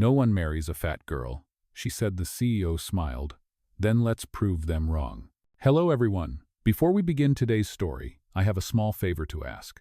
No one marries a fat girl, she said. The CEO smiled. Then let's prove them wrong. Hello everyone. Before we begin today's story, I have a small favor to ask.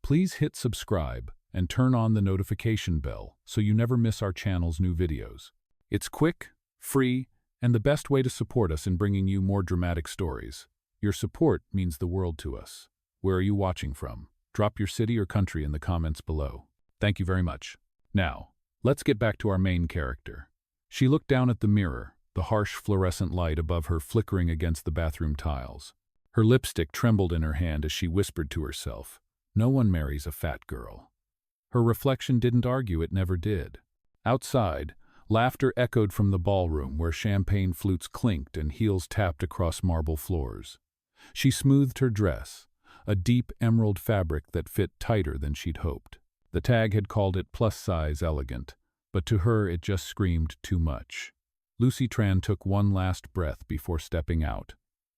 Please hit subscribe and turn on the notification bell so you never miss our channel's new videos. It's quick, free, and the best way to support us in bringing you more dramatic stories. Your support means the world to us. Where are you watching from? Drop your city or country in the comments below. Thank you very much. Now, let's get back to our main character. She looked down at the mirror, the harsh fluorescent light above her flickering against the bathroom tiles. Her lipstick trembled in her hand as she whispered to herself, "No one marries a fat girl." Her reflection didn't argue, it never did. Outside, laughter echoed from the ballroom where champagne flutes clinked and heels tapped across marble floors. She smoothed her dress, a deep emerald fabric that fit tighter than she'd hoped. The tag had called it plus-size elegant, but to her it just screamed too much. Lucy Tran took one last breath before stepping out.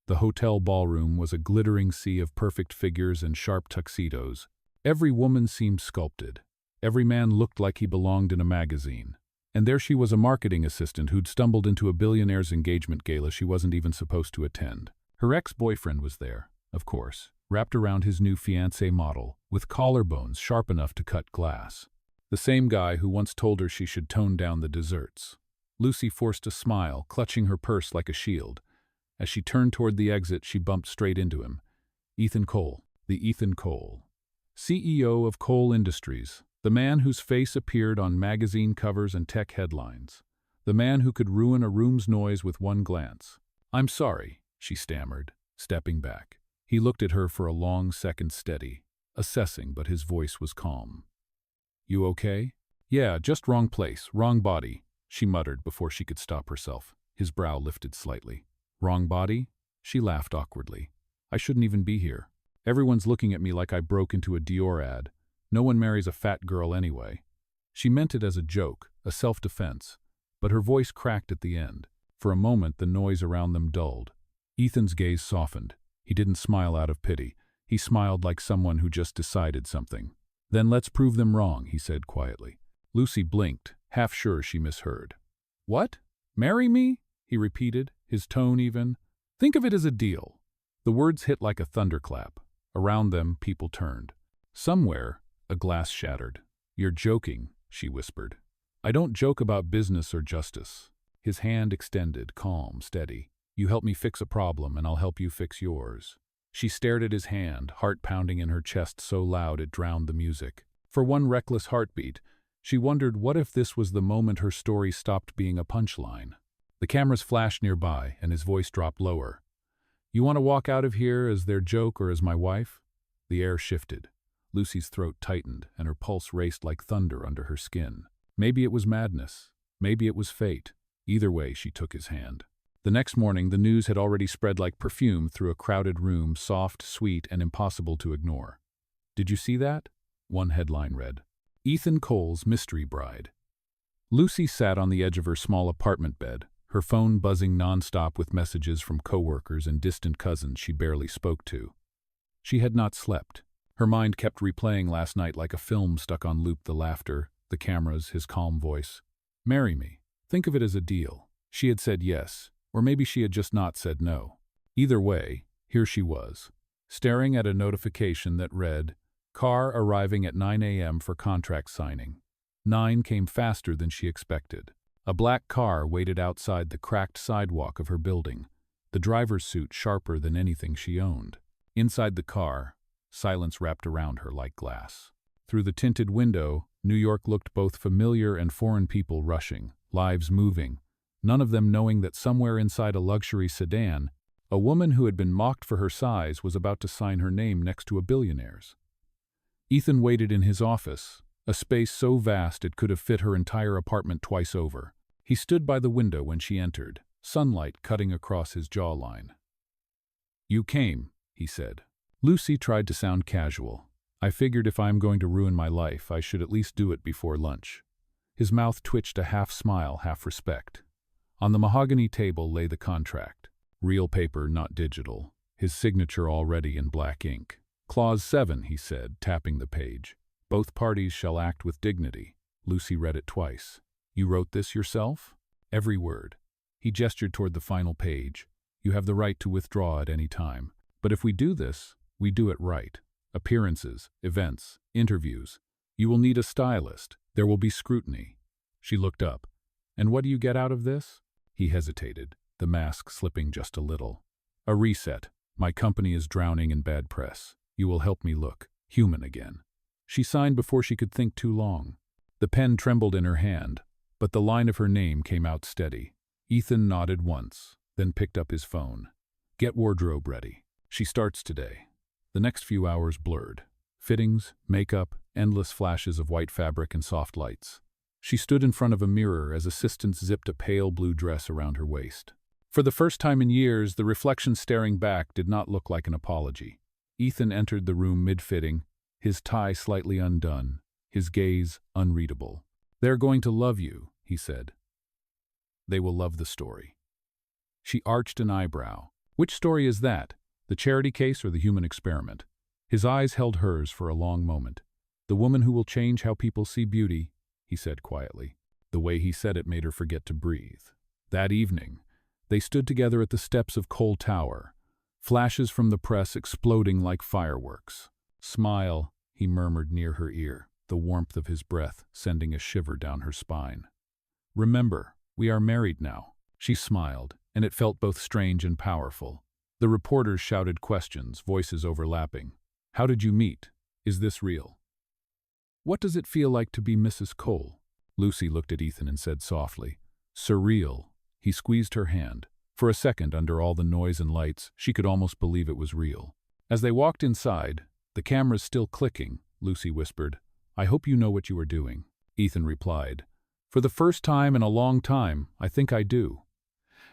The hotel ballroom was a glittering sea of perfect figures and sharp tuxedos. Every woman seemed sculpted. Every man looked like he belonged in a magazine. And there she was, a marketing assistant who'd stumbled into a billionaire's engagement gala she wasn't even supposed to attend. Her ex-boyfriend was there, of course, wrapped around his new fiancée model, with collarbones sharp enough to cut glass. The same guy who once told her she should tone down the desserts. Lucy forced a smile, clutching her purse like a shield. As she turned toward the exit, she bumped straight into him. Ethan Cole, the Ethan Cole, CEO of Cole Industries, the man whose face appeared on magazine covers and tech headlines, the man who could ruin a room's noise with one glance. "I'm sorry," she stammered, stepping back. He looked at her for a long second, steady, assessing, but his voice was calm. "You okay?" "Yeah, just wrong place, wrong body," she muttered before she could stop herself. His brow lifted slightly. "Wrong body?" She laughed awkwardly. "I shouldn't even be here. Everyone's looking at me like I broke into a Dior ad. No one marries a fat girl anyway." She meant it as a joke, a self-defense, but her voice cracked at the end. For a moment, the noise around them dulled. Ethan's gaze softened. He didn't smile out of pity. He smiled like someone who just decided something. "Then let's prove them wrong," he said quietly. Lucy blinked, half sure she misheard. "What? Marry me?" he repeated, his tone even. "Think of it as a deal." The words hit like a thunderclap. Around them, people turned. Somewhere, a glass shattered. "You're joking," she whispered. "I don't joke about business or justice." His hand extended, calm, steady. "You help me fix a problem, and I'll help you fix yours." She stared at his hand, heart pounding in her chest so loud it drowned the music. For one reckless heartbeat, she wondered what if this was the moment her story stopped being a punchline. The cameras flashed nearby, and his voice dropped lower. "You want to walk out of here as their joke or as my wife?" The air shifted. Lucy's throat tightened, and her pulse raced like thunder under her skin. Maybe it was madness. Maybe it was fate. Either way, she took his hand. The next morning, the news had already spread like perfume through a crowded room, soft, sweet, and impossible to ignore. "Did you see that?" One headline read. "Ethan Cole's Mystery Bride." Lucy sat on the edge of her small apartment bed, her phone buzzing nonstop with messages from coworkers and distant cousins she barely spoke to. She had not slept. Her mind kept replaying last night like a film stuck on loop, the laughter, the cameras, his calm voice. "Marry me. Think of it as a deal." She had said yes, or maybe she had just not said no. Either way, here she was, staring at a notification that read, "Car arriving at 9 a.m. for contract signing." 9 came faster than she expected. A black car waited outside the cracked sidewalk of her building, the driver's suit sharper than anything she owned. Inside the car, silence wrapped around her like glass. Through the tinted window, New York looked both familiar and foreign, people rushing, lives moving, none of them knowing that somewhere inside a luxury sedan, a woman who had been mocked for her size was about to sign her name next to a billionaire's. Ethan waited in his office, a space so vast it could have fit her entire apartment twice over. He stood by the window when she entered, sunlight cutting across his jawline. "You came," he said. Lucy tried to sound casual. "I figured if I'm going to ruin my life, I should at least do it before lunch." His mouth twitched, a half smile, half respect. On the mahogany table lay the contract. Real paper, not digital. His signature already in black ink. "Clause 7, he said, tapping the page. "Both parties shall act with dignity." Lucy read it twice. You wrote this yourself? Every word. He gestured toward the final page. You have the right to withdraw at any time. But if we do this, we do it right. Appearances, events, interviews. You will need a stylist. There will be scrutiny. She looked up. And what do you get out of this? He hesitated, the mask slipping just a little. A reset. My company is drowning in bad press. You will help me look human again. She signed before she could think too long. The pen trembled in her hand, but the line of her name came out steady. Ethan nodded once, then picked up his phone. Get wardrobe ready. She starts today. The next few hours blurred. Fittings, makeup, endless flashes of white fabric and soft lights. She stood in front of a mirror as assistants zipped a pale blue dress around her waist. For the first time in years, the reflection staring back did not look like an apology. Ethan entered the room mid-fitting, his tie slightly undone, his gaze unreadable. They're going to love you, he said. They will love the story. She arched an eyebrow. Which story is that? The charity case or the human experiment? His eyes held hers for a long moment. The woman who will change how people see beauty, he said quietly. The way he said it made her forget to breathe. That evening, they stood together at the steps of Cole Tower, flashes from the press exploding like fireworks. Smile, he murmured near her ear, the warmth of his breath sending a shiver down her spine. Remember, we are married now. She smiled, and it felt both strange and powerful. The reporters shouted questions, voices overlapping. How did you meet? Is this real? What does it feel like to be Mrs. Cole? Lucy looked at Ethan and said softly, surreal. He squeezed her hand. For a second, under all the noise and lights, she could almost believe it was real. As they walked inside, the cameras still clicking, Lucy whispered, I hope you know what you are doing. Ethan replied, for the first time in a long time, I think I do.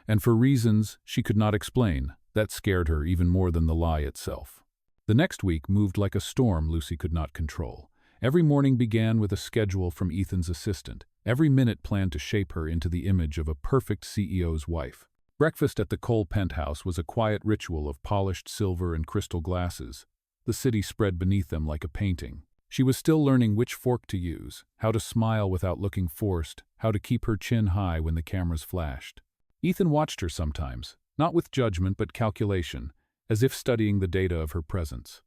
And for reasons she could not explain, that scared her even more than the lie itself. The next week moved like a storm Lucy could not control. Every morning began with a schedule from Ethan's assistant. Every minute planned to shape her into the image of a perfect CEO's wife. Breakfast at the Cole penthouse was a quiet ritual of polished silver and crystal glasses. The city spread beneath them like a painting. She was still learning which fork to use, how to smile without looking forced, how to keep her chin high when the cameras flashed. Ethan watched her sometimes, not with judgment but calculation, as if studying the data of her presence.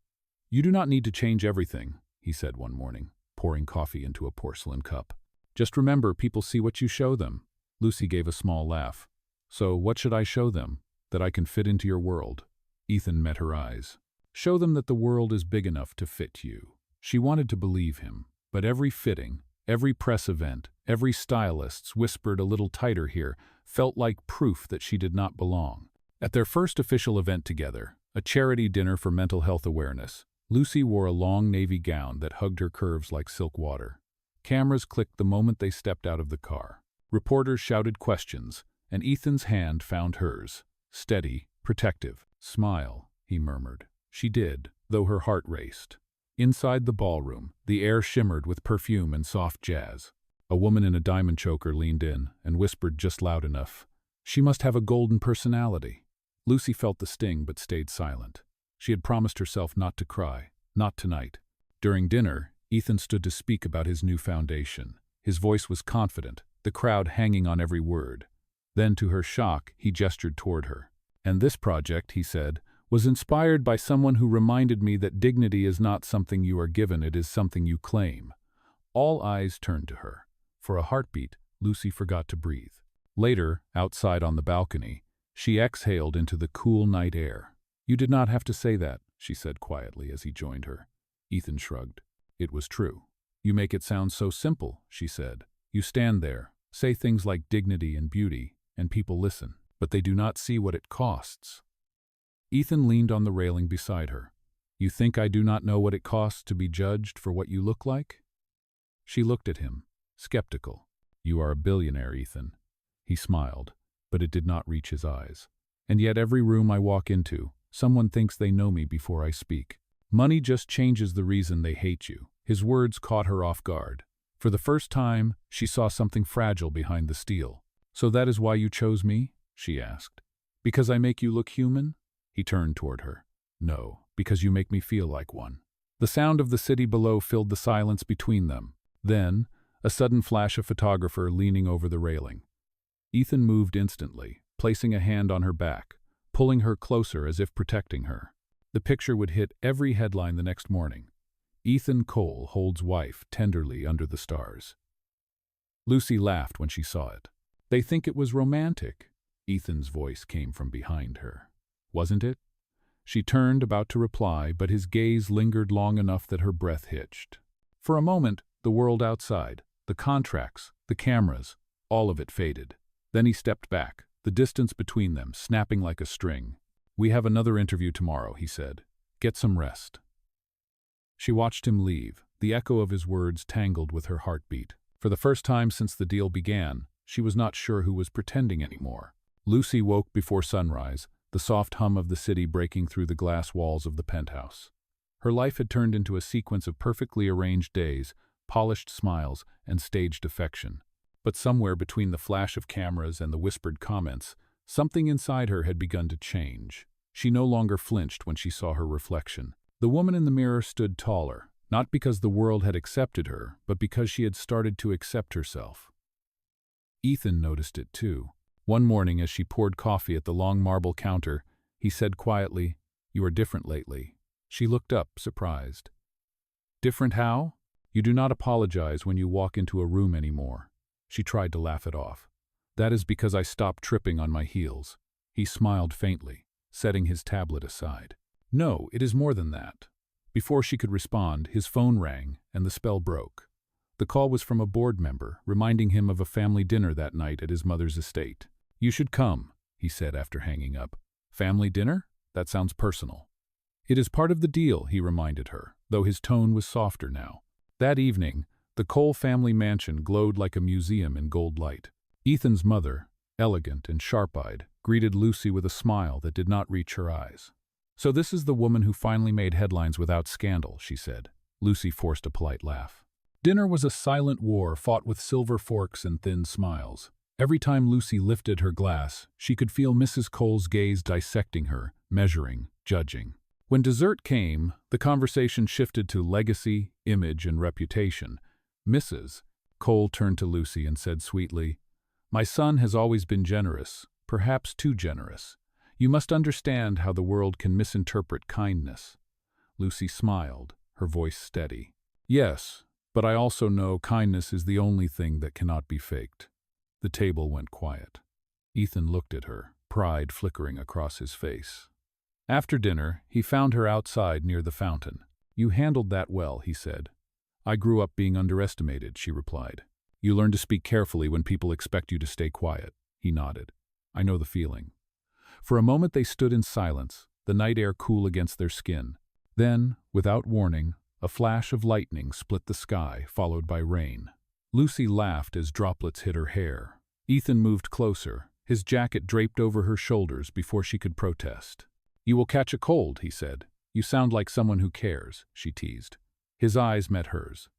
You do not need to change everything, he said one morning, pouring coffee into a porcelain cup. Just remember, people see what you show them. Lucy gave a small laugh. So what should I show them? That I can fit into your world? Ethan met her eyes. Show them that the world is big enough to fit you. She wanted to believe him, but every fitting, every press event, every stylist's whispered a little tighter here, felt like proof that she did not belong. At their first official event together, a charity dinner for mental health awareness, Lucy wore a long navy gown that hugged her curves like silk water. Cameras clicked the moment they stepped out of the car. Reporters shouted questions, and Ethan's hand found hers. Steady, protective. Smile, he murmured. She did, though her heart raced. Inside the ballroom, the air shimmered with perfume and soft jazz. A woman in a diamond choker leaned in and whispered just loud enough, she must have a golden personality. Lucy felt the sting but stayed silent. She had promised herself not to cry, not tonight. During dinner, Ethan stood to speak about his new foundation. His voice was confident, the crowd hanging on every word. Then, to her shock, he gestured toward her. And this project, he said, was inspired by someone who reminded me that dignity is not something you are given, it is something you claim. All eyes turned to her. For a heartbeat, Lucy forgot to breathe. Later, outside on the balcony, she exhaled into the cool night air. You did not have to say that, she said quietly as he joined her. Ethan shrugged. It was true. You make it sound so simple, she said. You stand there, say things like dignity and beauty, and people listen, but they do not see what it costs. Ethan leaned on the railing beside her. You think I do not know what it costs to be judged for what you look like? She looked at him, skeptical. You are a billionaire, Ethan. He smiled, but it did not reach his eyes. And yet every room I walk into, someone thinks they know me before I speak. Money just changes the reason they hate you. His words caught her off guard. For the first time, she saw something fragile behind the steel. So that is why you chose me? She asked. Because I make you look human? He turned toward her. No, because you make me feel like one. The sound of the city below filled the silence between them. Then, A sudden flash of photographer leaning over the railing. Ethan moved instantly, placing a hand on her back, pulling her closer as if protecting her. The picture would hit every headline the next morning. Ethan Cole holds wife tenderly under the stars. Lucy laughed when she saw it. They think it was romantic. Ethan's voice came from behind her. Wasn't it? She turned, about to reply, but his gaze lingered long enough that her breath hitched. For a moment, the world outside, the contracts, the cameras, all of it faded. Then he stepped back, the distance between them snapping like a string. "We have another interview tomorrow," he said. "Get some rest." She watched him leave, the echo of his words tangled with her heartbeat. For the first time since the deal began, she was not sure who was pretending anymore. Lucy woke before sunrise, the soft hum of the city breaking through the glass walls of the penthouse. Her life had turned into a sequence of perfectly arranged days, polished smiles, and staged affection. But somewhere between the flash of cameras and the whispered comments, something inside her had begun to change. She no longer flinched when she saw her reflection. The woman in the mirror stood taller, not because the world had accepted her, but because she had started to accept herself. Ethan noticed it too. One morning, as she poured coffee at the long marble counter, he said quietly, "You are different lately." She looked up, surprised. "Different how?" "You do not apologize when you walk into a room anymore." She tried to laugh it off. "That is because I stopped tripping on my heels." He smiled faintly, setting his tablet aside. "No, it is more than that." Before she could respond, his phone rang, and the spell broke. The call was from a board member, reminding him of a family dinner that night at his mother's estate. "You should come," he said after hanging up. "Family dinner? That sounds personal." "It is part of the deal," he reminded her, though his tone was softer now. That evening, the Cole family mansion glowed like a museum in gold light. Ethan's mother, elegant and sharp-eyed, greeted Lucy with a smile that did not reach her eyes. "So this is the woman who finally made headlines without scandal," she said. Lucy forced a polite laugh. Dinner was a silent war fought with silver forks and thin smiles. Every time Lucy lifted her glass, she could feel Mrs. Cole's gaze dissecting her, measuring, judging. When dessert came, the conversation shifted to legacy, image, and reputation. Mrs. Cole turned to Lucy and said sweetly, "My son has always been generous, perhaps too generous. You must understand how the world can misinterpret kindness." Lucy smiled, her voice steady. "Yes, but I also know kindness is the only thing that cannot be faked." The table went quiet. Ethan looked at her, pride flickering across his face. After dinner, he found her outside near the fountain. "You handled that well," he said. "I grew up being underestimated," she replied. "You learn to speak carefully when people expect you to stay quiet." He nodded. "I know the feeling." For a moment they stood in silence, the night air cool against their skin. Then, without warning, a flash of lightning split the sky, followed by rain. Lucy laughed as droplets hit her hair. Ethan moved closer, his jacket draped over her shoulders before she could protest. "You will catch a cold," he said. "You sound like someone who cares," she teased. His eyes met hers.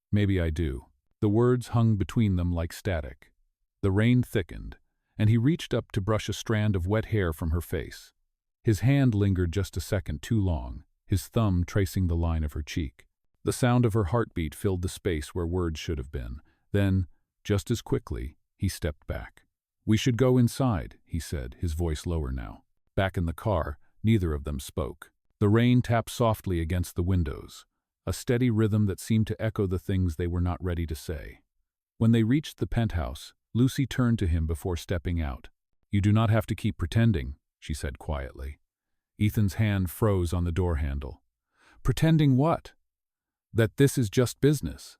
"Maybe I do." The words hung between them like static. The rain thickened, and he reached up to brush a strand of wet hair from her face. His hand lingered just a second too long, his thumb tracing the line of her cheek. The sound of her heartbeat filled the space where words should have been. Then, just as quickly, he stepped back. "We should go inside," he said, his voice lower now. Back in the car, neither of them spoke. The rain tapped softly against the windows, a steady rhythm that seemed to echo the things they were not ready to say. When they reached the penthouse, Lucy turned to him before stepping out. "You do not have to keep pretending," she said quietly. Ethan's hand froze on the door handle. "Pretending what?" "That this is just business."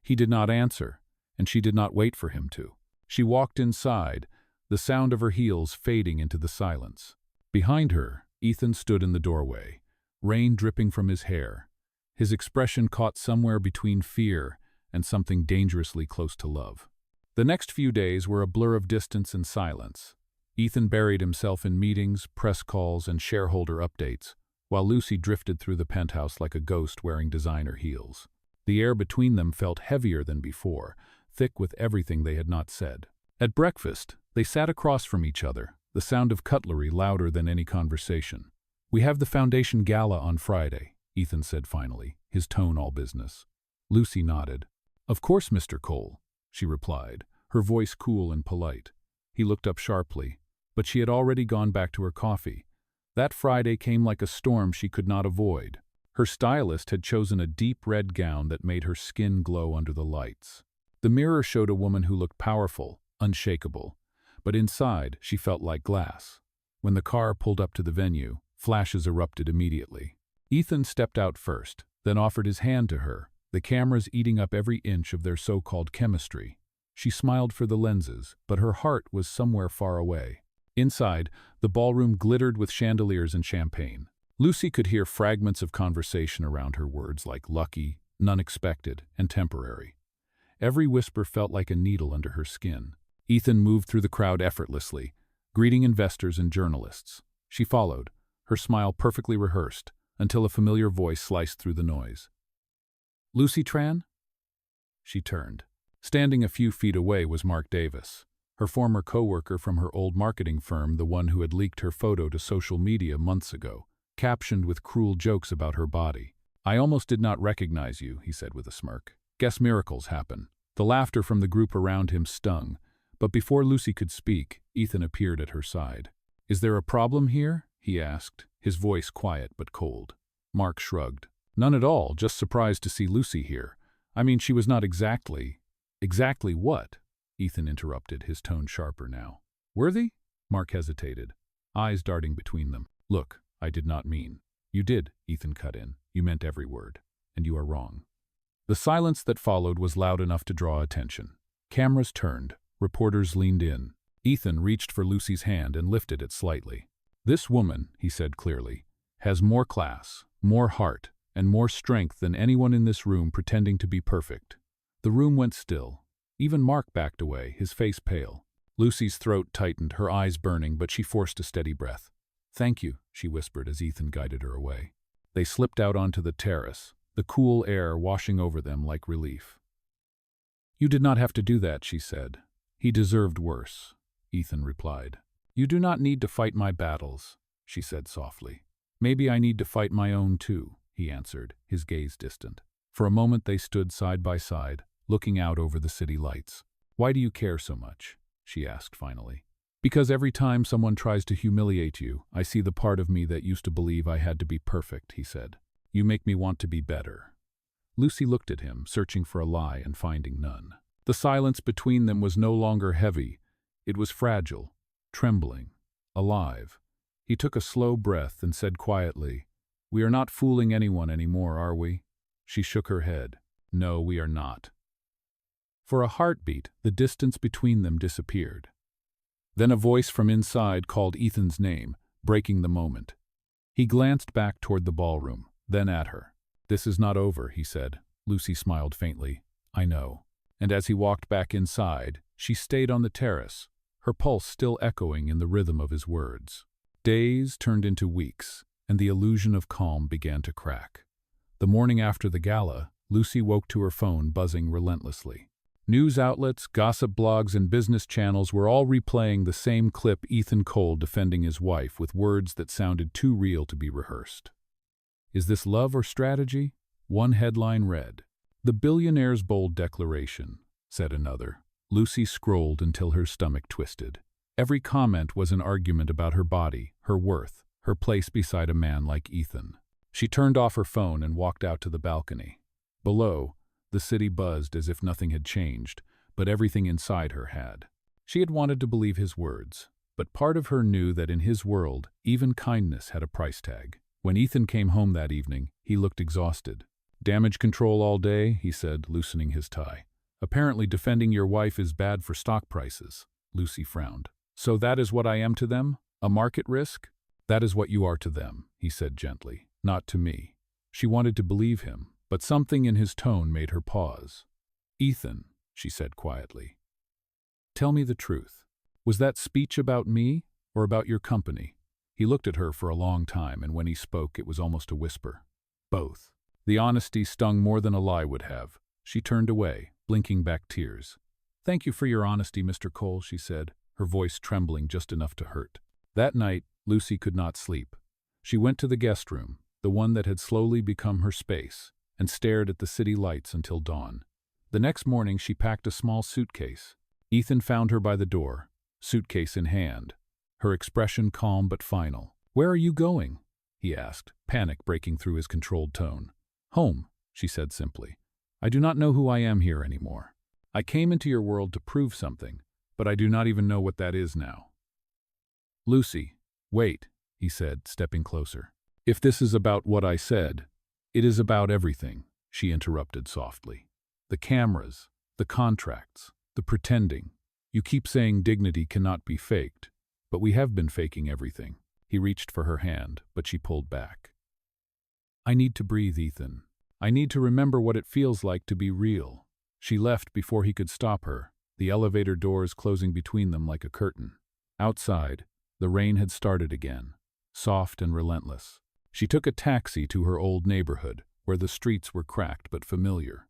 He did not answer, and she did not wait for him to. She walked inside, the sound of her heels fading into the silence. Behind her, Ethan stood in the doorway, rain dripping from his hair, his expression caught somewhere between fear and something dangerously close to love. The next few days were a blur of distance and silence. Ethan buried himself in meetings, press calls, and shareholder updates, while Lucy drifted through the penthouse like a ghost wearing designer heels. The air between them felt heavier than before, thick with everything they had not said. At breakfast, they sat across from each other, the sound of cutlery louder than any conversation. "We have the foundation gala on Friday," Ethan said finally, his tone all business. Lucy nodded. "Of course, Mr. Cole," she replied, her voice cool and polite. He looked up sharply, but she had already gone back to her coffee. That Friday came like a storm she could not avoid. Her stylist had chosen a deep red gown that made her skin glow under the lights. The mirror showed a woman who looked powerful, unshakable, but inside she felt like glass. When the car pulled up to the venue, flashes erupted immediately. Ethan stepped out first, then offered his hand to her, the cameras eating up every inch of their so-called chemistry. She smiled for the lenses, but her heart was somewhere far away. Inside, the ballroom glittered with chandeliers and champagne. Lucy could hear fragments of conversation around her, words like lucky, unexpected, and temporary. Every whisper felt like a needle under her skin. Ethan moved through the crowd effortlessly, greeting investors and journalists. She followed, her smile perfectly rehearsed, until a familiar voice sliced through the noise. "Lucy Tran?" She turned. Standing a few feet away was Mark Davis, her former co-worker from her old marketing firm, the one who had leaked her photo to social media months ago, captioned with cruel jokes about her body. "I almost did not recognize you," he said with a smirk. "Guess miracles happen." The laughter from the group around him stung, but before Lucy could speak, Ethan appeared at her side. "Is there a problem here?" he asked, his voice quiet but cold. Mark shrugged. "None at all, just surprised to see Lucy here. I mean, she was not exactly—" "Exactly what?" Ethan interrupted, his tone sharper now. "Worthy?" Mark hesitated, eyes darting between them. "Look, I did not mean—" "You did," Ethan cut in. "You meant every word. And you are wrong." The silence that followed was loud enough to draw attention. Cameras turned, reporters leaned in. Ethan reached for Lucy's hand and lifted it slightly. "This woman," he said clearly, "has more class, more heart, and more strength than anyone in this room pretending to be perfect." The room went still. Even Mark backed away, his face pale. Lucy's throat tightened, her eyes burning, but she forced a steady breath. "Thank you," she whispered as Ethan guided her away. They slipped out onto the terrace, the cool air washing over them like relief. "You did not have to do that," she said. "He deserved worse," Ethan replied. "You do not need to fight my battles," she said softly. "Maybe I need to fight my own too," he answered, his gaze distant. For a moment they stood side by side, looking out over the city lights. "Why do you care so much?" she asked finally. "Because every time someone tries to humiliate you, I see the part of me that used to believe I had to be perfect," he said. "You make me want to be better." Lucy looked at him, searching for a lie and finding none. The silence between them was no longer heavy. It was fragile, trembling, alive. He took a slow breath and said quietly, "We are not fooling anyone anymore, are we?" She shook her head. "No, we are not." For a heartbeat, the distance between them disappeared. Then a voice from inside called Ethan's name, breaking the moment. He glanced back toward the ballroom, then at her. "This is not over," he said. Lucy smiled faintly. "I know." And as he walked back inside, she stayed on the terrace, her pulse still echoing in the rhythm of his words. Days turned into weeks, and the illusion of calm began to crack. The morning after the gala, Lucy woke to her phone buzzing relentlessly. News outlets, gossip blogs, and business channels were all replaying the same clip, Ethan Cole defending his wife with words that sounded too real to be rehearsed. "Is this love or strategy?" One headline read. "The billionaire's bold declaration," said another. Lucy scrolled until her stomach twisted. Every comment was an argument about her body, her worth, her place beside a man like Ethan. She turned off her phone and walked out to the balcony. Below, the city buzzed as if nothing had changed, but everything inside her had. She had wanted to believe his words, but part of her knew that in his world, even kindness had a price tag. When Ethan came home that evening, he looked exhausted. "Damage control all day," he said, loosening his tie. "Apparently defending your wife is bad for stock prices." Lucy frowned. "So that is what I am to them? A market risk?" "That is what you are to them," he said gently, "not to me." She wanted to believe him, but something in his tone made her pause. "Ethan," she said quietly, "tell me the truth. Was that speech about me or about your company?" He looked at her for a long time, and when he spoke, it was almost a whisper. "Both." The honesty stung more than a lie would have. She turned away, blinking back tears. "Thank you for your honesty, Mr. Cole," she said, her voice trembling just enough to hurt. That night, Lucy could not sleep. She went to the guest room, the one that had slowly become her space, and stared at the city lights until dawn. The next morning she packed a small suitcase. Ethan found her by the door, suitcase in hand, her expression calm but final. "Where are you going?" he asked, panic breaking through his controlled tone. "Home," she said simply. "I do not know who I am here anymore. I came into your world to prove something, but I do not even know what that is now." "Lucy, wait," he said, stepping closer. "If this is about what I said, it is about everything," she interrupted softly. "The cameras, the contracts, the pretending. You keep saying dignity cannot be faked, but we have been faking everything." He reached for her hand, but she pulled back. "I need to breathe, Ethan. I need to remember what it feels like to be real." She left before he could stop her, the elevator doors closing between them like a curtain. Outside, the rain had started again, soft and relentless. She took a taxi to her old neighborhood, where the streets were cracked but familiar.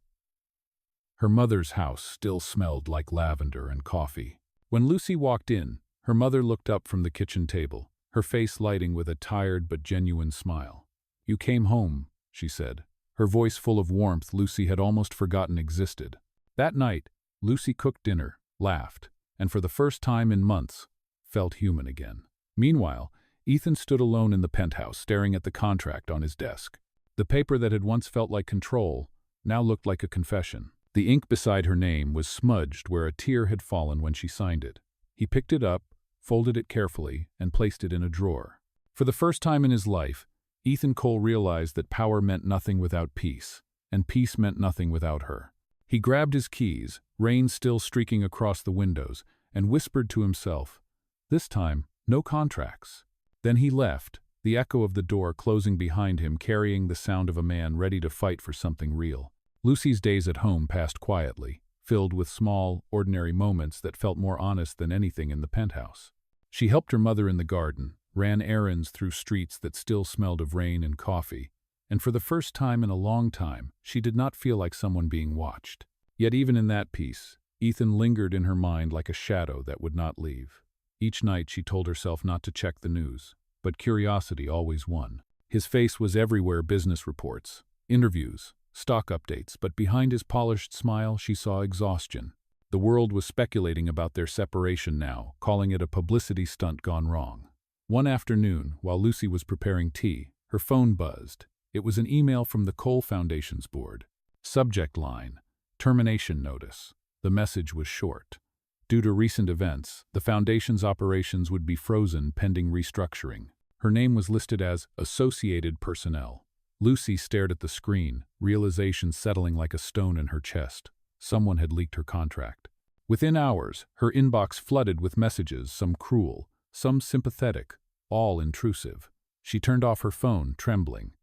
Her mother's house still smelled like lavender and coffee. When Lucy walked in, her mother looked up from the kitchen table, her face lighting with a tired but genuine smile. "You came home," she said, her voice full of warmth Lucy had almost forgotten existed. That night, Lucy cooked dinner, laughed, and for the first time in months, felt human again. Meanwhile, Ethan stood alone in the penthouse, staring at the contract on his desk. The paper that had once felt like control now looked like a confession. The ink beside her name was smudged where a tear had fallen when she signed it. He picked it up, folded it carefully, and placed it in a drawer. For the first time in his life, Ethan Cole realized that power meant nothing without peace, and peace meant nothing without her. He grabbed his keys, rain still streaking across the windows, and whispered to himself, "This time, no contracts." Then he left, the echo of the door closing behind him carrying the sound of a man ready to fight for something real. Lucy's days at home passed quietly, filled with small, ordinary moments that felt more honest than anything in the penthouse. She helped her mother in the garden, ran errands through streets that still smelled of rain and coffee, and for the first time in a long time, she did not feel like someone being watched. Yet even in that peace, Ethan lingered in her mind like a shadow that would not leave. Each night she told herself not to check the news, but curiosity always won. His face was everywhere: business reports, interviews, stock updates, but behind his polished smile she saw exhaustion. The world was speculating about their separation now, calling it a publicity stunt gone wrong. One afternoon, while Lucy was preparing tea, her phone buzzed. It was an email from the Cole Foundation's board. Subject line: termination notice. The message was short. Due to recent events, the Foundation's operations would be frozen pending restructuring. Her name was listed as Associated Personnel. Lucy stared at the screen, realization settling like a stone in her chest. Someone had leaked her contract. Within hours, her inbox flooded with messages, some cruel, some sympathetic, all intrusive. She turned off her phone, trembling.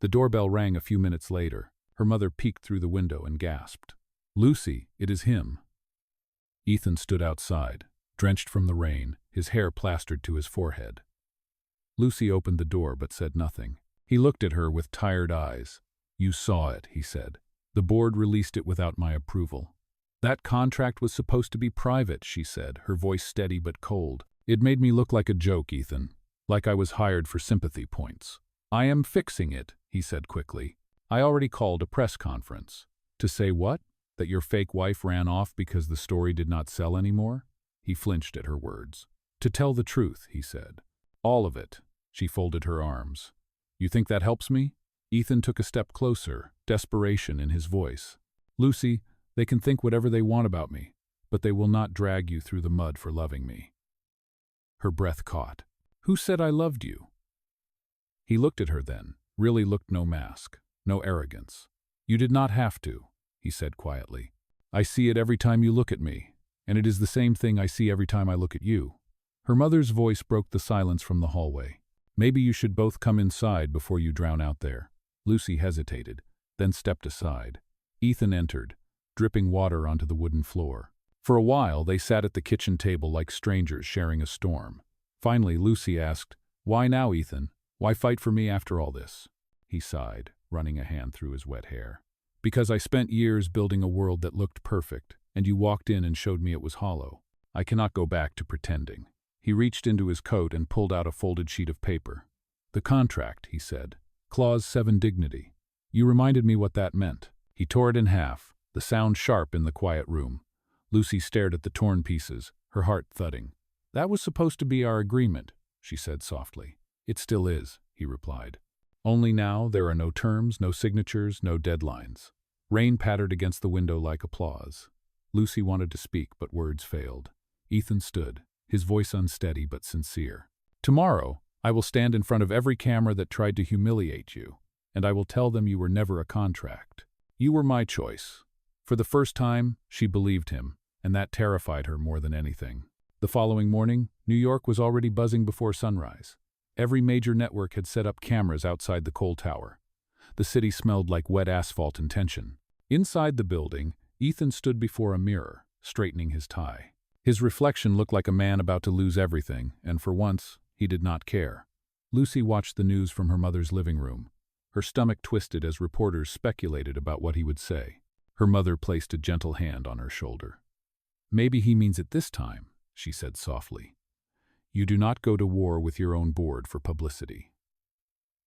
The doorbell rang a few minutes later. Her mother peeked through the window and gasped. "Lucy, it is him." Ethan stood outside, drenched from the rain, his hair plastered to his forehead. Lucy opened the door but said nothing. He looked at her with tired eyes. "You saw it," he said. "The board released it without my approval." "That contract was supposed to be private," she said, her voice steady but cold. "It made me look like a joke, Ethan, like I was hired for sympathy points." "I am fixing it," he said quickly. "I already called a press conference." "To say what? That your fake wife ran off because the story did not sell anymore?" He flinched at her words. "To tell the truth," he said. "All of it." She folded her arms. "You think that helps me?" Ethan took a step closer, desperation in his voice. "Lucy, they can think whatever they want about me, but they will not drag you through the mud for loving me." Her breath caught. "Who said I loved you?" He looked at her then, really looked, no mask, no arrogance. "You did not have to," he said quietly. "I see it every time you look at me, and it is the same thing I see every time I look at you." Her mother's voice broke the silence from the hallway. "Maybe you should both come inside before you drown out there." Lucy hesitated, then stepped aside. Ethan entered, dripping water onto the wooden floor. For a while, they sat at the kitchen table like strangers sharing a storm. Finally, Lucy asked, "Why now, Ethan? Why fight for me after all this?" He sighed, running a hand through his wet hair. "Because I spent years building a world that looked perfect, and you walked in and showed me it was hollow. I cannot go back to pretending." He reached into his coat and pulled out a folded sheet of paper. "The contract," he said. "Clause 7 dignity. You reminded me what that meant." He tore it in half, the sound sharp in the quiet room. Lucy stared at the torn pieces, her heart thudding. "That was supposed to be our agreement," she said softly. "It still is," he replied. "Only now there are no terms, no signatures, no deadlines." Rain pattered against the window like applause. Lucy wanted to speak, but words failed. Ethan stood, his voice unsteady but sincere. "Tomorrow, I will stand in front of every camera that tried to humiliate you, and I will tell them you were never a contract. You were my choice." For the first time, she believed him, and that terrified her more than anything. The following morning, New York was already buzzing before sunrise. Every major network had set up cameras outside the Cole Tower. The city smelled like wet asphalt and tension. Inside the building, Ethan stood before a mirror, straightening his tie. His reflection looked like a man about to lose everything, and for once, he did not care. Lucy watched the news from her mother's living room. Her stomach twisted as reporters speculated about what he would say. Her mother placed a gentle hand on her shoulder. "Maybe he means it this time," she said softly. "You do not go to war with your own board for publicity."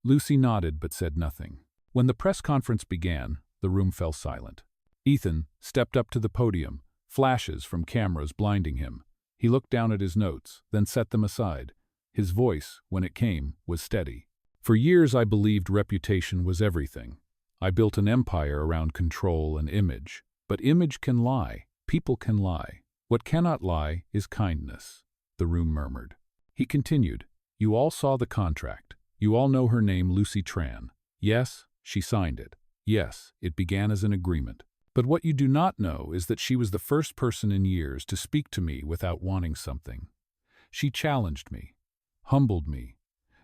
Lucy nodded but said nothing. When the press conference began, the room fell silent. Ethan stepped up to the podium, flashes from cameras blinding him. He looked down at his notes, then set them aside. His voice, when it came, was steady. "For years I believed reputation was everything. I built an empire around control and image. But image can lie. People can lie. What cannot lie is kindness," the room murmured. He continued, "You all saw the contract. You all know her name, Lucy Tran. Yes, she signed it. Yes, it began as an agreement. But what you do not know is that she was the first person in years to speak to me without wanting something. She challenged me, humbled me,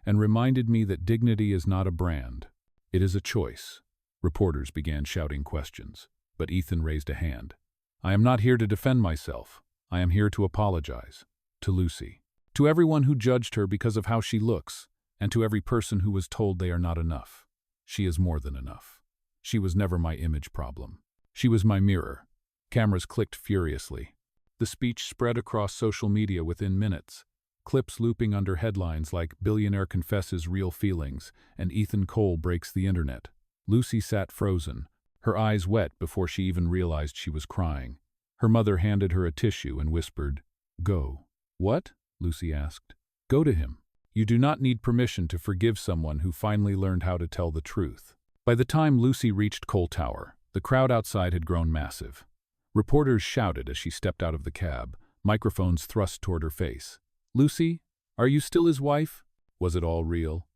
and reminded me that dignity is not a brand. It is a choice." Reporters began shouting questions, but Ethan raised a hand. "I am not here to defend myself. I am here to apologize. To Lucy. To everyone who judged her because of how she looks, and to every person who was told they are not enough. She is more than enough. She was never my image problem. She was my mirror." Cameras clicked furiously. The speech spread across social media within minutes, clips looping under headlines like "Billionaire confesses real feelings" and "Ethan Cole breaks the internet." Lucy sat frozen, her eyes wet before she even realized she was crying. Her mother handed her a tissue and whispered, "Go." "What?" Lucy asked. "Go to him. You do not need permission to forgive someone who finally learned how to tell the truth." By the time Lucy reached Cole Tower, the crowd outside had grown massive. Reporters shouted as she stepped out of the cab, microphones thrust toward her face. "Lucy, are you still his wife? Was it all real?"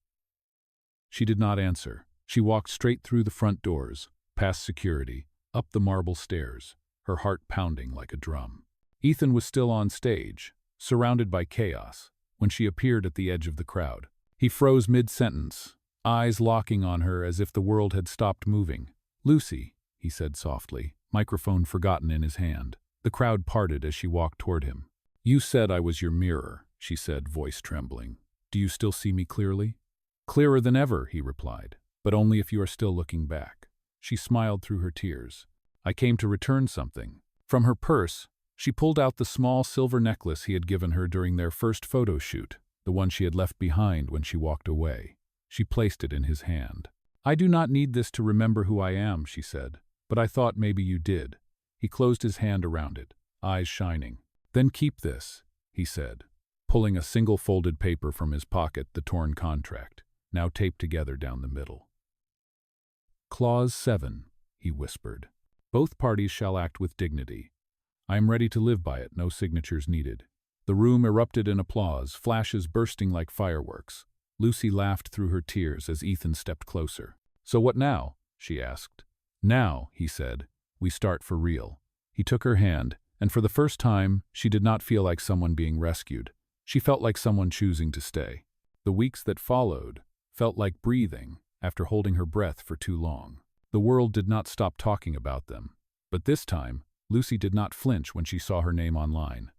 She did not answer. She walked straight through the front doors, past security, up the marble stairs, her heart pounding like a drum. Ethan was still on stage, surrounded by chaos, when she appeared at the edge of the crowd. He froze mid-sentence, eyes locking on her as if the world had stopped moving. "Lucy," he said softly, microphone forgotten in his hand. The crowd parted as she walked toward him. "You said I was your mirror," she said, voice trembling. "Do you still see me clearly?" "Clearer than ever," he replied, "but only if you are still looking back." She smiled through her tears. "I came to return something." From her purse, she pulled out the small silver necklace he had given her during their first photo shoot, the one she had left behind when she walked away. She placed it in his hand. "I do not need this to remember who I am," she said, "but I thought maybe you did." He closed his hand around it, eyes shining. "Then keep this," he said, pulling a single folded paper from his pocket, the torn contract, now taped together down the middle. "Clause 7, he whispered. "Both parties shall act with dignity. I am ready to live by it, no signatures needed." The room erupted in applause, flashes bursting like fireworks. Lucy laughed through her tears as Ethan stepped closer. "So what now?" she asked. "Now," he said, "we start for real." He took her hand, and for the first time, she did not feel like someone being rescued. She felt like someone choosing to stay. The weeks that followed felt like breathing after holding her breath for too long. The world did not stop talking about them, but this time, Lucy did not flinch when she saw her name online.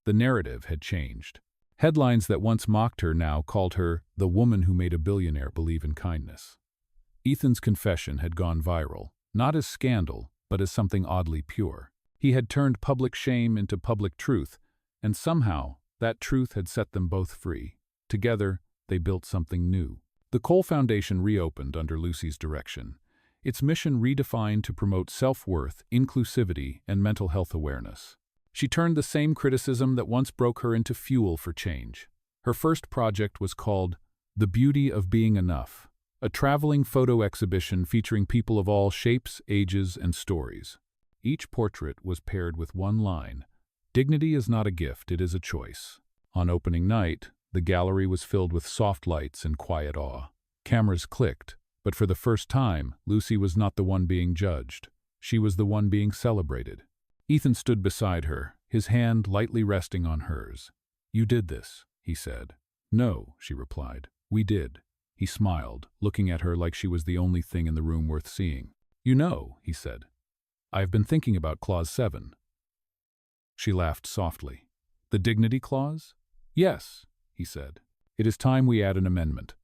The narrative had changed. Headlines that once mocked her now called her the woman who made a billionaire believe in kindness. Ethan's confession had gone viral, not as scandal, but as something oddly pure. He had turned public shame into public truth, and somehow that truth had set them both free. Together, they built something new. The Cole Foundation reopened under Lucy's direction. its mission redefined to promote self-worth, inclusivity, and mental health awareness. She turned the same criticism that once broke her into fuel for change. Her first project was called The Beauty of Being Enough, a traveling photo exhibition featuring people of all shapes, ages, and stories. Each portrait was paired with one line: "Dignity is not a gift, it is a choice." On opening night, the gallery was filled with soft lights and quiet awe. Cameras clicked, but for the first time, Lucy was not the one being judged. She was the one being celebrated. Ethan stood beside her, his hand lightly resting on hers. "You did this," he said. "No," she replied. "We did." He smiled, looking at her like she was the only thing in the room worth seeing. "You know," he said, "I have been thinking about Clause 7. She laughed softly. "The dignity clause?" "Yes," he said. "It is time we add an amendment."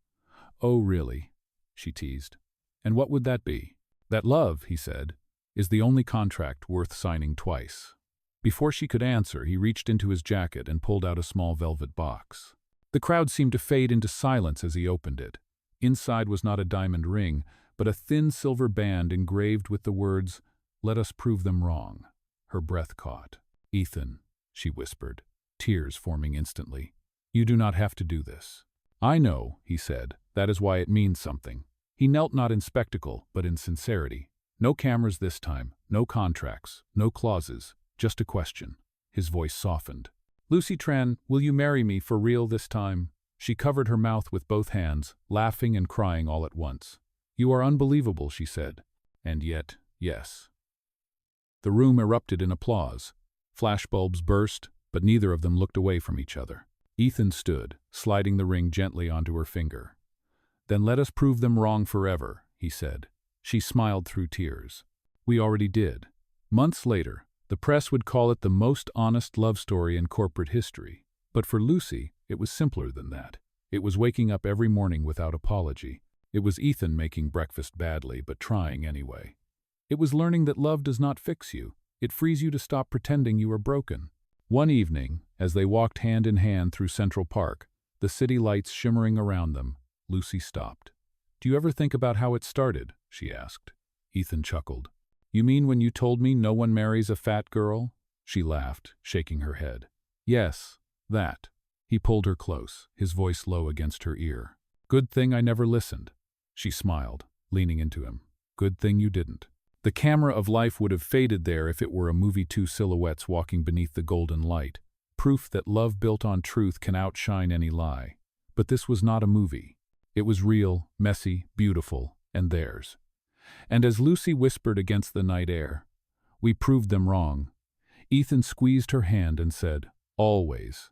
"Oh, really?" she teased. "And what would that be?" "That love," he said, "is the only contract worth signing twice." Before she could answer, he reached into his jacket and pulled out a small velvet box. The crowd seemed to fade into silence as he opened it. Inside was not a diamond ring, but a thin silver band engraved with the words, "Let us prove them wrong." Her breath caught. "Ethan," she whispered, tears forming instantly, "you do not have to do this." "I know," he said. "That is why it means something." He knelt not in spectacle, but in sincerity. "No cameras this time, no contracts, no clauses, just a question." His voice softened. "Lucy Tran, will you marry me for real this time?" She covered her mouth with both hands, laughing and crying all at once. "You are unbelievable," she said. "And yet, yes." The room erupted in applause. Flashbulbs burst, but neither of them looked away from each other. Ethan stood, sliding the ring gently onto her finger. "Then let us prove them wrong forever," he said. She smiled through tears. "We already did." Months later, the press would call it the most honest love story in corporate history. But for Lucy, it was simpler than that. It was waking up every morning without apology. It was Ethan making breakfast badly, but trying anyway. It was learning that love does not fix you. It frees you to stop pretending you are broken. One evening, as they walked hand in hand through Central Park, the city lights shimmering around them, Lucy stopped. "Do you ever think about how it started?" she asked. Ethan chuckled. "You mean when you told me no one marries a fat girl?" She laughed, shaking her head. "Yes, that." He pulled her close, his voice low against her ear. "Good thing I never listened." She smiled, leaning into him. "Good thing you didn't." The camera of life would have faded there if it were a movie, two silhouettes walking beneath the golden light, proof that love built on truth can outshine any lie. But this was not a movie. It was real, messy, beautiful, and theirs. And as Lucy whispered against the night air, "We proved them wrong," Ethan squeezed her hand and said, "Always."